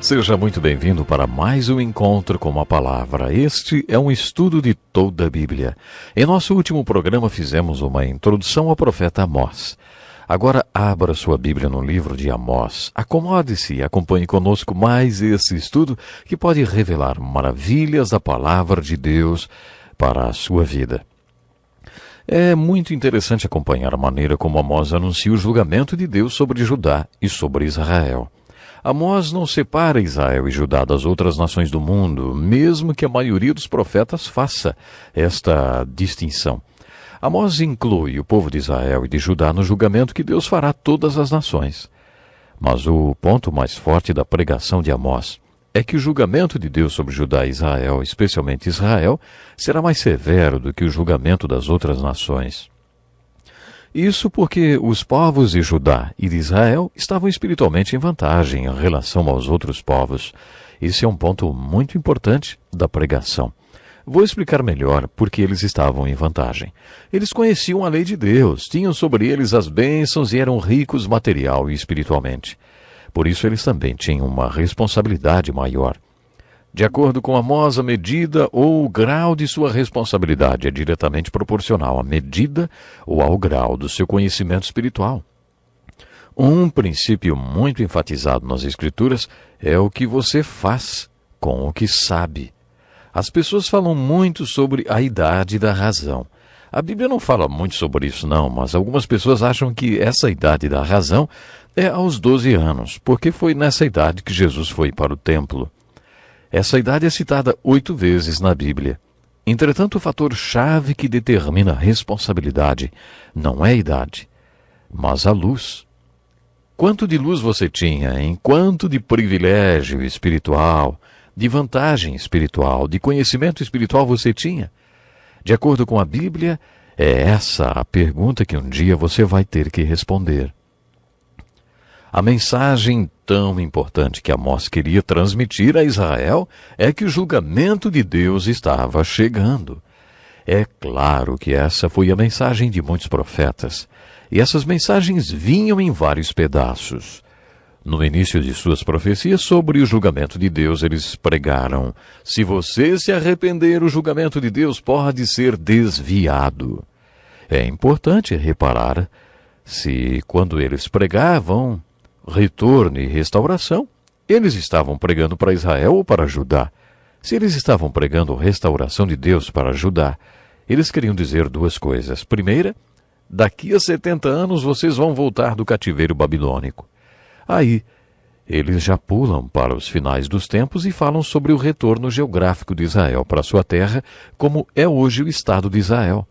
Seja muito bem-vindo para mais um encontro com a palavra. Este é um estudo de toda a Bíblia. Em nosso último programa fizemos uma introdução ao profeta Amós. Agora abra sua Bíblia no livro de Amós. Acomode-se e acompanhe conosco mais esse estudo que pode revelar maravilhas da palavra de Deus para a sua vida. É muito interessante acompanhar a maneira como Amós anuncia o julgamento de Deus sobre Judá e sobre Israel. Amós não separa Israel e Judá das outras nações do mundo, mesmo que a maioria dos profetas faça esta distinção. Amós inclui o povo de Israel e de Judá no julgamento que Deus fará a todas as nações. Mas o ponto mais forte da pregação de Amós é que o julgamento de Deus sobre Judá e Israel, especialmente Israel, será mais severo do que o julgamento das outras nações. Isso porque os povos de Judá e de Israel estavam espiritualmente em vantagem em relação aos outros povos. Esse é um ponto muito importante da pregação. Vou explicar melhor por que eles estavam em vantagem. Eles conheciam a lei de Deus, tinham sobre eles as bênçãos e eram ricos material e espiritualmente. Por isso eles também tinham uma responsabilidade maior. De acordo com Amós, a medida ou o grau de sua responsabilidade é diretamente proporcional à medida ou ao grau do seu conhecimento espiritual. Um princípio muito enfatizado nas Escrituras é o que você faz com o que sabe. As pessoas falam muito sobre a idade da razão. A Bíblia não fala muito sobre isso não, mas algumas pessoas acham que essa idade da razão é aos 12 anos, porque foi nessa idade que Jesus foi para o templo. Essa idade é citada 8 vezes na Bíblia. Entretanto, o fator-chave que determina a responsabilidade não é a idade, mas a luz. Quanto de luz você tinha, em quanto de privilégio espiritual, de vantagem espiritual, de conhecimento espiritual você tinha? De acordo com a Bíblia, é essa a pergunta que um dia você vai ter que responder. A mensagem tão importante que Amós queria transmitir a Israel é que o julgamento de Deus estava chegando. É claro que essa foi a mensagem de muitos profetas, e essas mensagens vinham em vários pedaços. No início de suas profecias sobre o julgamento de Deus, eles pregaram: se você se arrepender, o julgamento de Deus pode ser desviado. É importante reparar se, quando eles pregavam retorno e restauração, eles estavam pregando para Israel ou para Judá. Se eles estavam pregando restauração de Deus para Judá, eles queriam dizer duas coisas. Primeira, daqui a 70 anos vocês vão voltar do cativeiro babilônico. Aí, eles já pulam para os finais dos tempos e falam sobre o retorno geográfico de Israel para sua terra, como é hoje o Estado de Israel.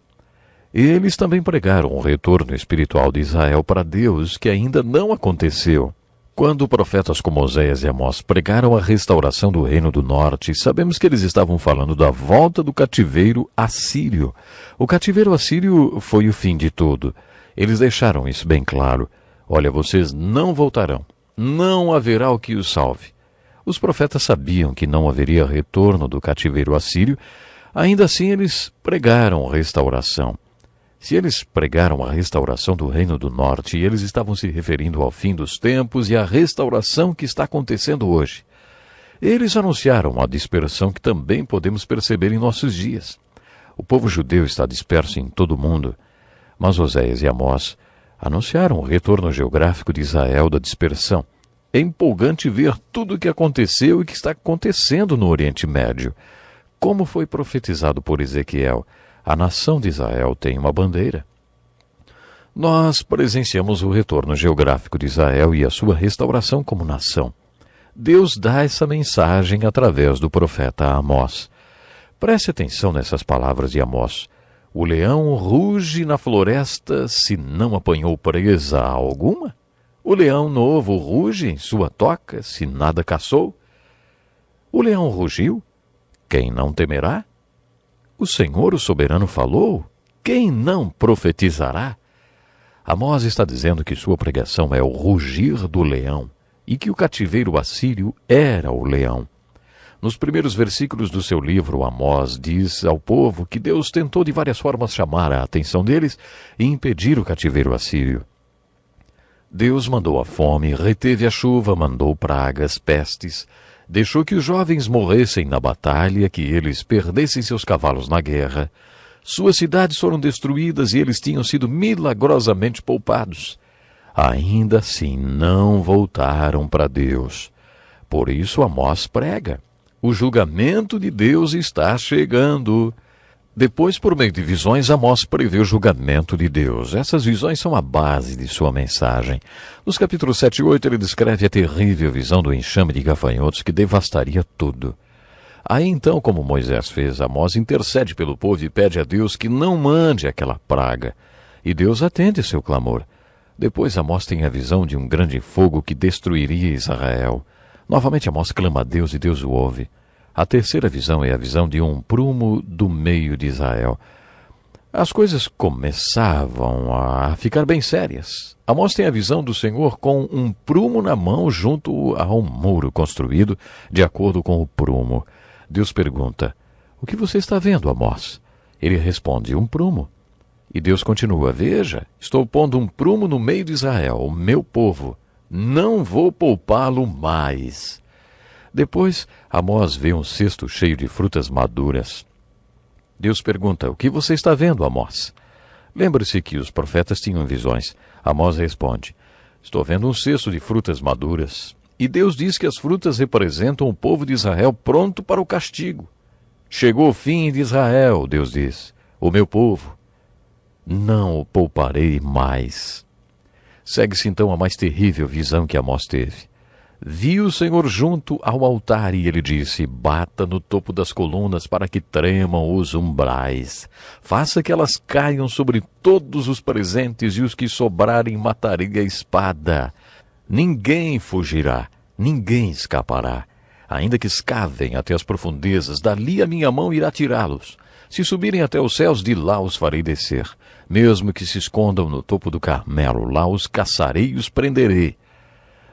Eles também pregaram o retorno espiritual de Israel para Deus, que ainda não aconteceu. Quando profetas como Oséias e Amós pregaram a restauração do Reino do Norte, sabemos que eles estavam falando da volta do cativeiro assírio. O cativeiro assírio foi o fim de tudo. Eles deixaram isso bem claro. Olha, vocês não voltarão. Não haverá o que os salve. Os profetas sabiam que não haveria retorno do cativeiro assírio. Ainda assim, eles pregaram restauração. Se eles pregaram a restauração do Reino do Norte, eles estavam se referindo ao fim dos tempos e à restauração que está acontecendo hoje. Eles anunciaram a dispersão que também podemos perceber em nossos dias. O povo judeu está disperso em todo o mundo, mas Oséias e Amós anunciaram o retorno geográfico de Israel da dispersão. É empolgante ver tudo o que aconteceu e que está acontecendo no Oriente Médio. Como foi profetizado por Ezequiel, a nação de Israel tem uma bandeira. Nós presenciamos o retorno geográfico de Israel e a sua restauração como nação. Deus dá essa mensagem através do profeta Amós. Preste atenção nessas palavras de Amós. O leão ruge na floresta se não apanhou presa alguma? O leão novo ruge em sua toca se nada caçou? O leão rugiu? Quem não temerá? O Senhor, o soberano, falou? Quem não profetizará? Amós está dizendo que sua pregação é o rugir do leão e que o cativeiro assírio era o leão. Nos primeiros versículos do seu livro, Amós diz ao povo que Deus tentou de várias formas chamar a atenção deles e impedir o cativeiro assírio. Deus mandou a fome, reteve a chuva, mandou pragas, pestes, deixou que os jovens morressem na batalha, que eles perdessem seus cavalos na guerra. Suas cidades foram destruídas e eles tinham sido milagrosamente poupados. Ainda assim não voltaram para Deus. Por isso Amós prega: o julgamento de Deus está chegando. Depois, por meio de visões, Amós prevê o julgamento de Deus. Essas visões são a base de sua mensagem. Nos capítulos 7 e 8, ele descreve a terrível visão do enxame de gafanhotos que devastaria tudo. Aí então, como Moisés fez, Amós intercede pelo povo e pede a Deus que não mande aquela praga. E Deus atende seu clamor. Depois Amós tem a visão de um grande fogo que destruiria Israel. Novamente Amós clama a Deus e Deus o ouve. A terceira visão é a visão de um prumo do meio de Israel. As coisas começavam a ficar bem sérias. Amós tem a visão do Senhor com um prumo na mão junto a um muro construído de acordo com o prumo. Deus pergunta: o que você está vendo, Amós? Ele responde: um prumo. E Deus continua: veja, estou pondo um prumo no meio de Israel, o meu povo. Não vou poupá-lo mais. Depois, Amós vê um cesto cheio de frutas maduras. Deus pergunta: o que você está vendo, Amós? Lembre-se que os profetas tinham visões. Amós responde: estou vendo um cesto de frutas maduras. E Deus diz que as frutas representam o povo de Israel pronto para o castigo. Chegou o fim de Israel, Deus diz, o meu povo. Não o pouparei mais. Segue-se então a mais terrível visão que Amós teve. Viu o Senhor junto ao altar e ele disse: bata no topo das colunas para que tremam os umbrais. Faça que elas caiam sobre todos os presentes e os que sobrarem matarei a espada. Ninguém fugirá, ninguém escapará. Ainda que escavem até as profundezas, dali a minha mão irá tirá-los. Se subirem até os céus, de lá os farei descer. Mesmo que se escondam no topo do Carmelo, lá os caçarei e os prenderei.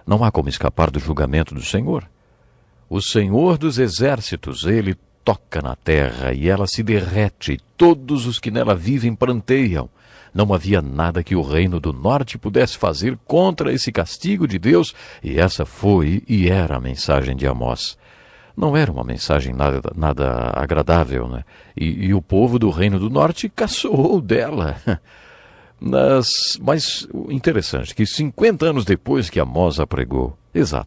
Não há como escapar do julgamento do Senhor. O Senhor dos exércitos, ele toca na terra e ela se derrete. Todos os que nela vivem pranteiam. Não havia nada que o reino do norte pudesse fazer contra esse castigo de Deus, e essa foi e era a mensagem de Amós. Não era uma mensagem nada agradável, né? E o povo do reino do norte caçoou dela. Mas o interessante é que 50 anos depois que Amós a pregou,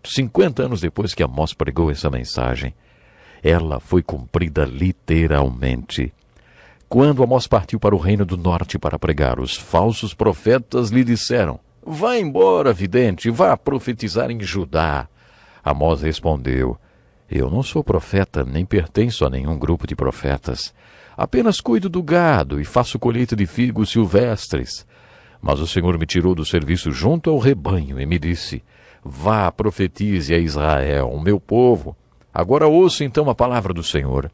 50 anos depois que Amós pregou essa mensagem, ela foi cumprida literalmente. Quando Amós partiu para o reino do norte para pregar, os falsos profetas lhe disseram: vá embora, vidente, vá profetizar em Judá. Amós respondeu: eu não sou profeta, nem pertenço a nenhum grupo de profetas. Apenas cuido do gado e faço colheita de figos silvestres. Mas o Senhor me tirou do serviço junto ao rebanho e me disse: vá, profetize a Israel, o meu povo. Agora ouça então a palavra do Senhor.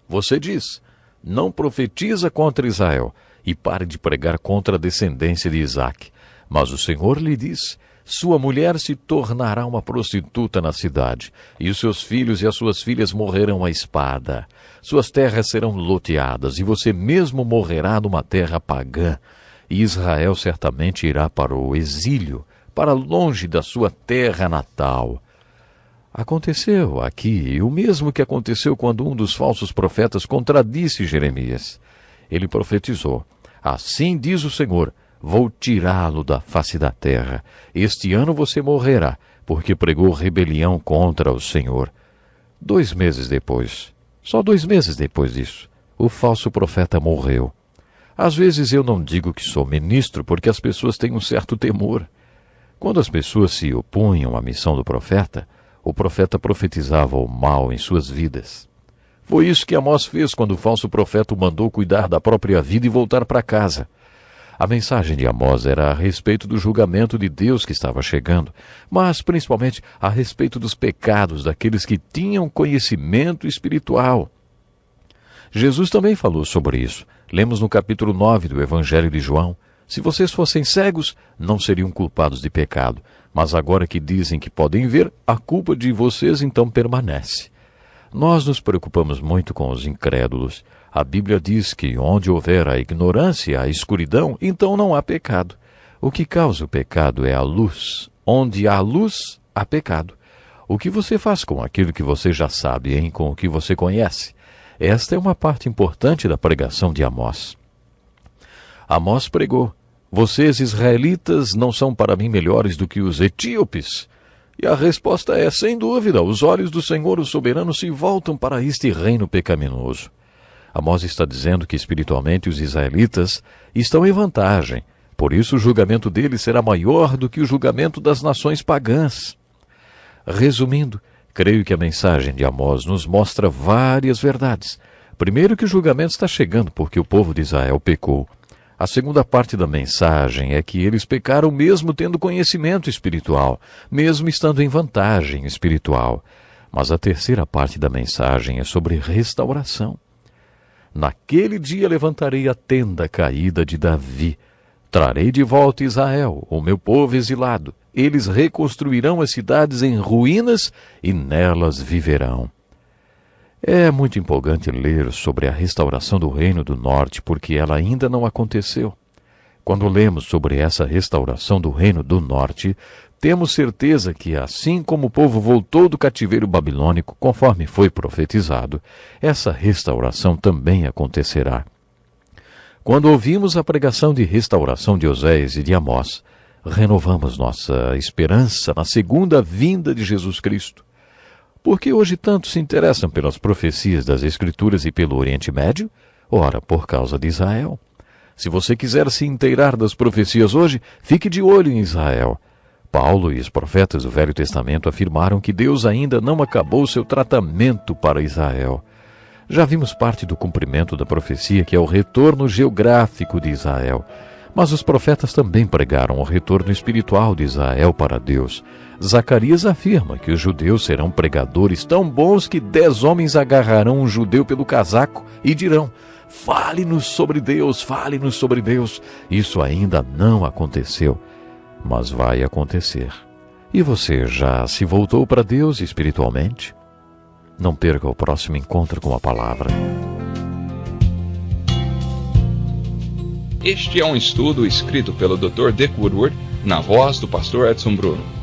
Você diz: não profetiza contra Israel e pare de pregar contra a descendência de Isaque. Mas o Senhor lhe diz: sua mulher se tornará uma prostituta na cidade, e os seus filhos e as suas filhas morrerão à espada. Suas terras serão loteadas, e você mesmo morrerá numa terra pagã. E Israel certamente irá para o exílio, para longe da sua terra natal. Aconteceu aqui o mesmo que aconteceu quando um dos falsos profetas contradisse Jeremias. Ele profetizou: assim diz o Senhor, vou tirá-lo da face da terra. Este ano você morrerá, porque pregou rebelião contra o Senhor. 2 meses depois, só 2 meses depois disso, o falso profeta morreu. Às vezes eu não digo que sou ministro porque as pessoas têm um certo temor. Quando as pessoas se opunham à missão do profeta, o profeta profetizava o mal em suas vidas. Foi isso que Amós fez quando o falso profeta o mandou cuidar da própria vida e voltar para casa. A mensagem de Amós era a respeito do julgamento de Deus que estava chegando, mas principalmente a respeito dos pecados daqueles que tinham conhecimento espiritual. Jesus também falou sobre isso. Lemos no capítulo 9 do Evangelho de João: se vocês fossem cegos, não seriam culpados de pecado, mas agora que dizem que podem ver, a culpa de vocês então permanece. Nós nos preocupamos muito com os incrédulos. A Bíblia diz que onde houver a ignorância, a escuridão, então não há pecado. O que causa o pecado é a luz. Onde há luz, há pecado. O que você faz com aquilo que você já sabe, hein? Com o que você conhece? Esta é uma parte importante da pregação de Amós. Amós pregou: vocês, israelitas, não são para mim melhores do que os etíopes? E a resposta é, sem dúvida, os olhos do Senhor, o soberano, se voltam para este reino pecaminoso. Amós está dizendo que espiritualmente os israelitas estão em vantagem, por isso o julgamento deles será maior do que o julgamento das nações pagãs. Resumindo, creio que a mensagem de Amós nos mostra várias verdades. Primeiro, que o julgamento está chegando porque o povo de Israel pecou. A segunda parte da mensagem é que eles pecaram mesmo tendo conhecimento espiritual, mesmo estando em vantagem espiritual. Mas a terceira parte da mensagem é sobre restauração. Naquele dia levantarei a tenda caída de Davi. Trarei de volta Israel, o meu povo exilado. Eles reconstruirão as cidades em ruínas e nelas viverão. É muito empolgante ler sobre a restauração do Reino do Norte, porque ela ainda não aconteceu. Quando lemos sobre essa restauração do Reino do Norte, temos certeza que, assim como o povo voltou do cativeiro babilônico, conforme foi profetizado, essa restauração também acontecerá. Quando ouvimos a pregação de restauração de Oséias e de Amós, renovamos nossa esperança na segunda vinda de Jesus Cristo. Por que hoje tantos se interessam pelas profecias das Escrituras e pelo Oriente Médio? Ora, por causa de Israel. Se você quiser se inteirar das profecias hoje, fique de olho em Israel. Paulo e os profetas do Velho Testamento afirmaram que Deus ainda não acabou seu tratamento para Israel. Já vimos parte do cumprimento da profecia, que é o retorno geográfico de Israel. Mas os profetas também pregaram o retorno espiritual de Israel para Deus. Zacarias afirma que os judeus serão pregadores tão bons que 10 homens agarrarão um judeu pelo casaco e dirão: fale-nos sobre Deus, fale-nos sobre Deus. Isso ainda não aconteceu, mas vai acontecer. E você já se voltou para Deus espiritualmente? Não perca o próximo encontro com a palavra. Este é um estudo escrito pelo Dr. Dick Woodward, na voz do pastor Edson Bruno.